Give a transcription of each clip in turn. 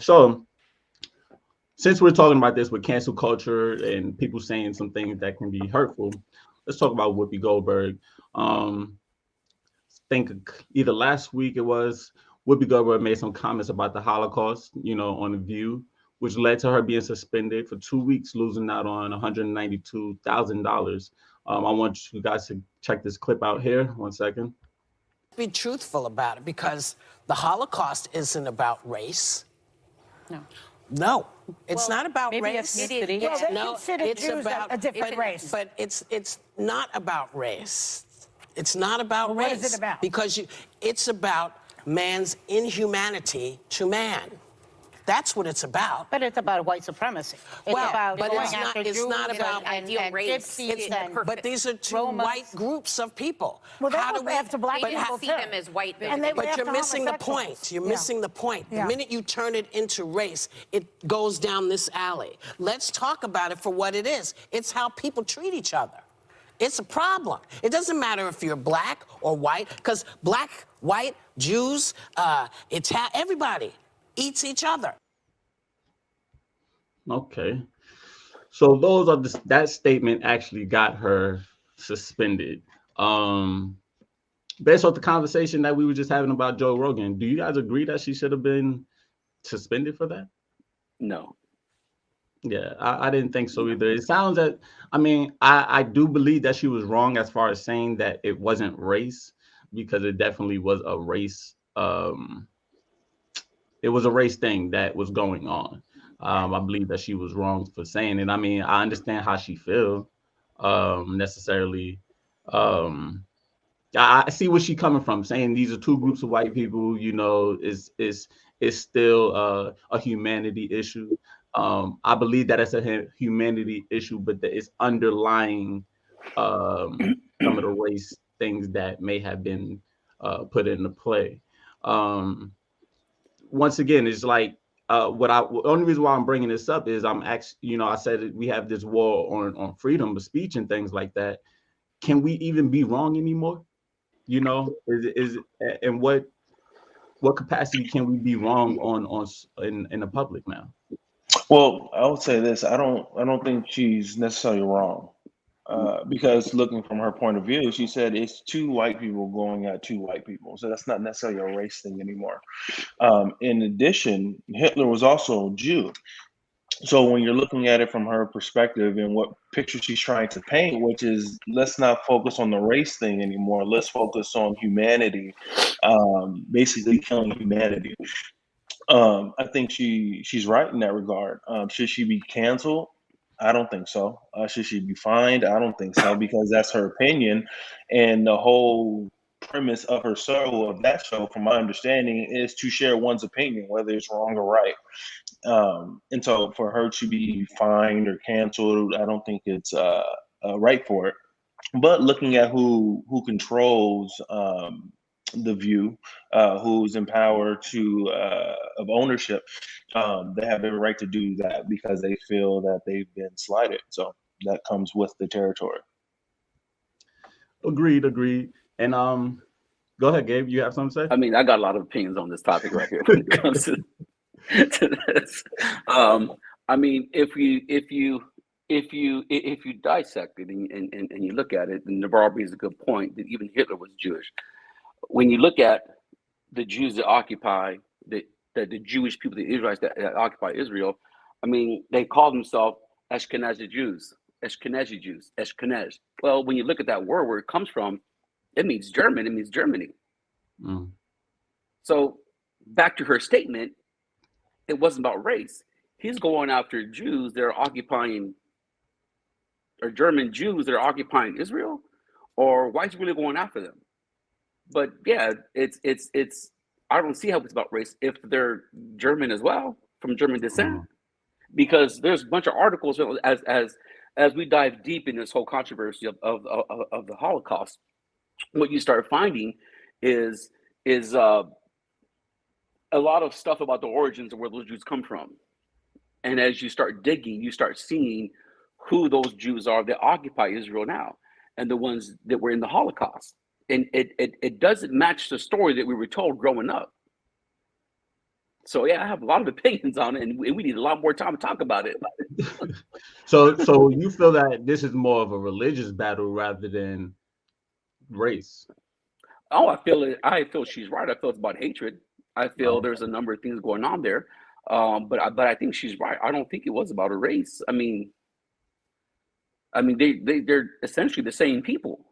So since we're talking about this with cancel culture and people saying some things that can be hurtful, let's talk about Whoopi Goldberg. Um, think either last week it was Whoopi Goldberg made some comments about the Holocaust, on the View, which led to her being suspended for 2 weeks, losing out on $192,000. I want you guys to check this clip out here. 1 second. Be truthful about it, because the Holocaust isn't about race. No. No, it's not about maybe race. ethnicity. Well, they No, consider it's Jews about a different race. But it's not about race. It's not about race. What is it about? Because it's about man's inhumanity to man. That's what it's about. But it's about white supremacy. It's Well, about but going it's after not- it's Jews not about and ideal race. gypsies It's and But these are two Romas. white groups of people. Well, they How do go we after black They people didn't see too. them as white And they people. were But you're after missing the homosexuals. point. You're Yeah. missing the point. Yeah. The minute you turn it into race, it goes down this alley. Let's talk about it for what it is. It's how people treat each other. It's a problem. It doesn't matter if you're black or white, because black, white, Jews, everybody eats each other. Okay. So those are that statement actually got her suspended. Based off the conversation that we were just having about Joe Rogan, do you guys agree that she should have been suspended for that? No. Yeah, I didn't think so either. It sounds that, I do believe that she was wrong as far as saying that it wasn't race, because it definitely was a race. It was a race thing that was going on. I believe that she was wrong for saying it. I understand how she feel, necessarily. I see where she's coming from, saying these are two groups of white people, is still a humanity issue. I believe that it's a humanity issue, but that it's underlying some of the race things that may have been put into play. Once again, it's like the only reason why I'm bringing this up is I'm actually, I said that we have this war on freedom of speech and things like that. Can we even be wrong anymore? Is and what capacity can we be wrong in the public now? Well, I would say this. I don't think she's necessarily wrong. Because looking from her point of view, she said it's two white people going at two white people. So that's not necessarily a race thing anymore. In addition, Hitler was also a Jew. So when you're looking at it from her perspective and what picture she's trying to paint, which is, let's not focus on the race thing anymore. Let's focus on humanity, basically killing humanity. I think she's right in that regard. Should she be canceled? I don't think so. Should she be fined? I don't think so, because that's her opinion, and the whole premise of her show, of that show, from my understanding, is to share one's opinion, whether it's wrong or right. And so for her to be fined or canceled, I don't think it's right for it. But looking at who controls the View, who's in power of ownership, they have every right to do that because they feel that they've been slighted. So that comes with the territory. Agreed. And go ahead, Gabe. You have something to say? I mean, I got a lot of opinions on this topic right here when it comes to this. I mean, if you dissect it and you look at it, and Navarro brings a good point that even Hitler was Jewish. When you look at the Jews that occupy the Jewish people, the Israelites that occupy Israel, I mean, they call themselves Ashkenazi Jews. Ashkenaz. Well, when you look at that word, where it comes from, it means German. It means Germany. Mm. So back to her statement, it wasn't about race. He's going after Jews that are occupying, or German Jews that are occupying Israel, or why is he really going after them? But yeah, it's. I don't see how it's about race if they're German as well, from German descent, because there's a bunch of articles as we dive deep in this whole controversy of the Holocaust. What you start finding is a lot of stuff about the origins of where those Jews come from. And as you start digging, you start seeing who those Jews are that occupy Israel now, and the ones that were in the Holocaust. And it doesn't match the story that we were told growing up. So yeah, I have a lot of opinions on it, and we need a lot more time to talk about it. So you feel that this is more of a religious battle rather than race? Oh, I feel it. I feel she's right. I feel it's about hatred. I feel Oh, there's a number of things going on there. But I think she's right. I don't think it was about a race. I mean, they're essentially the same people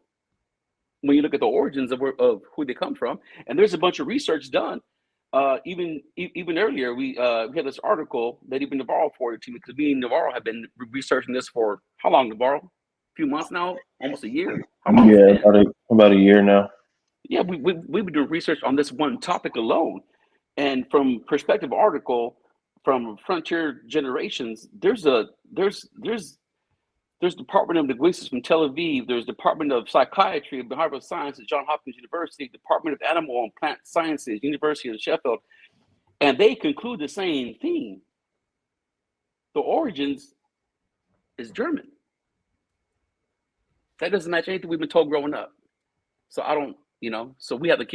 when you look at the origins of who they come from. And there's a bunch of research done. Even earlier, we had this article that even Navarro forwarded to me, because me and Navarro have been researching this for how long, Navarro? A few months now, almost a year. How long has it Yeah, been? about a year now. Yeah, we've been doing research on this one topic alone, and from perspective article from Frontier Generations, there's Department of Linguistics from Tel Aviv, there's Department of Psychiatry of Behavioral Sciences, Johns Hopkins University, Department of Animal and Plant Sciences, University of Sheffield, and they conclude the same thing. The origins is German. That doesn't match anything we've been told growing up. So I don't, so we have to,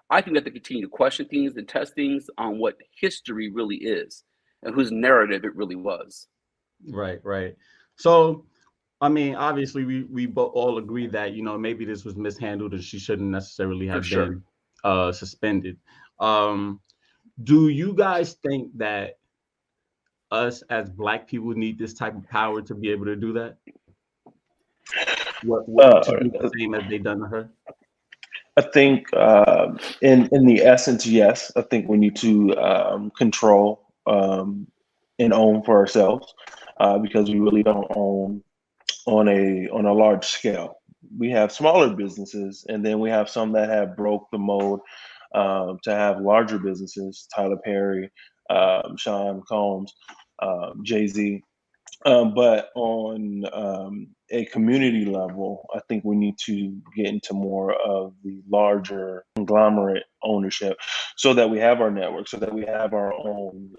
I think we have to continue to question things and test things on what history really is and whose narrative it really was. right, right. So I mean, obviously, we both all agree that maybe this was mishandled and she shouldn't necessarily For have sure. been suspended. Um, do you guys think that us as Black people need this type of power to be able to do that? What to Uh, do the same as they done to her? I think in the essence, yes. I think we need to control and own for ourselves because we really don't own on a large scale. We have smaller businesses, and then we have some that have broke the mold to have larger businesses. Tyler Perry, Sean Combs, Jay Z. But on a community level, I think we need to get into more of the larger conglomerate ownership so that we have our network, so that we have our own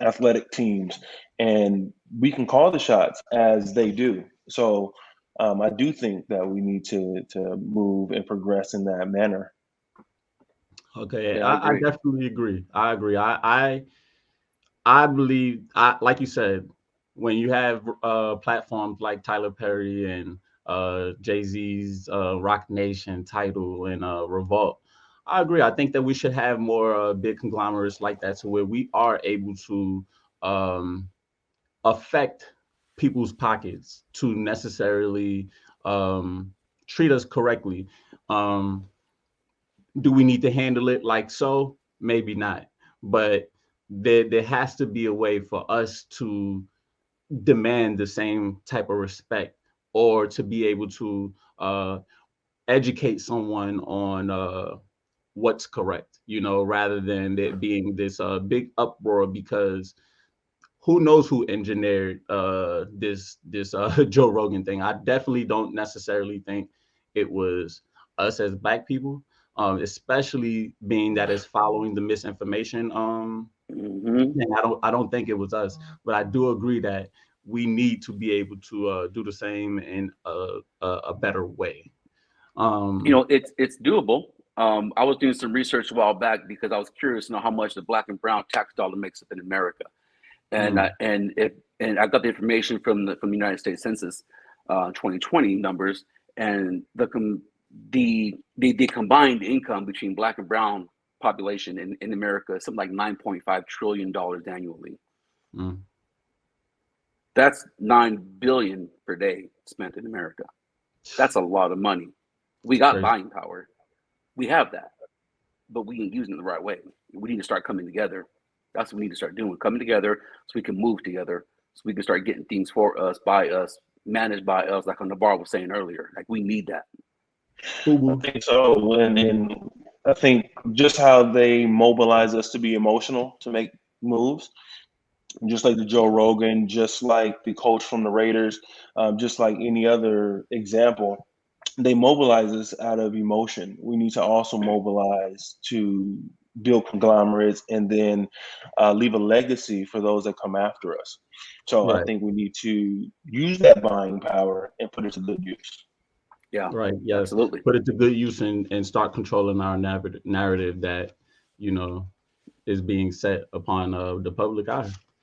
athletic teams, and we can call the shots as they do. So I do think that we need to move and progress in that manner. Okay, Yeah, I I agree. definitely agree. I agree. I believe, like you said, when you have platforms like Tyler Perry and Jay Z's Rock Nation, Title, and Revolt, I agree. I think that we should have more big conglomerates like that, to where we are able to um, affect people's pockets to necessarily treat us correctly. Um, do we need to handle it like so? Maybe not, but there has to be a way for us to demand the same type of respect, or to be able to educate someone on what's correct, rather than there being this big uproar, because who knows who engineered this Joe Rogan thing. I definitely don't necessarily think it was us as Black people, especially being that it's following the misinformation. Hmm. And I don't think it was us, but I do agree that we need to be able to do the same in a better way. Um, It's doable. I was doing some research a while back because I was curious to know how much the black and brown tax dollar makes up in America, and mm, I got the information from the United States Census, 2020 numbers, and the combined income between black and brown population in America is something like $9.5 trillion annually. mm, That's 9 billion per day spent in America. That's a lot of money. We it's got crazy. buying power. We have that, but we ain't using it the right way. We need to start coming together. That's what we need to start doing. Coming together so we can move together. So we can start getting things for us, by us, managed by us, like Nabar was saying earlier. Like we need that. I Fubu. think so, and I think just how they mobilize us to be emotional to make moves, just like the Joe Rogan, just like the coach from the Raiders, just like any other example, they mobilize us out of emotion. We need to also mobilize to build conglomerates and then leave a legacy for those that come after us. So I Right. think we need to use that buying power and put it to good use. Yeah, Right. Yes. absolutely. Put it to good use, and start controlling our narrative that, you know, is being set upon the public eye.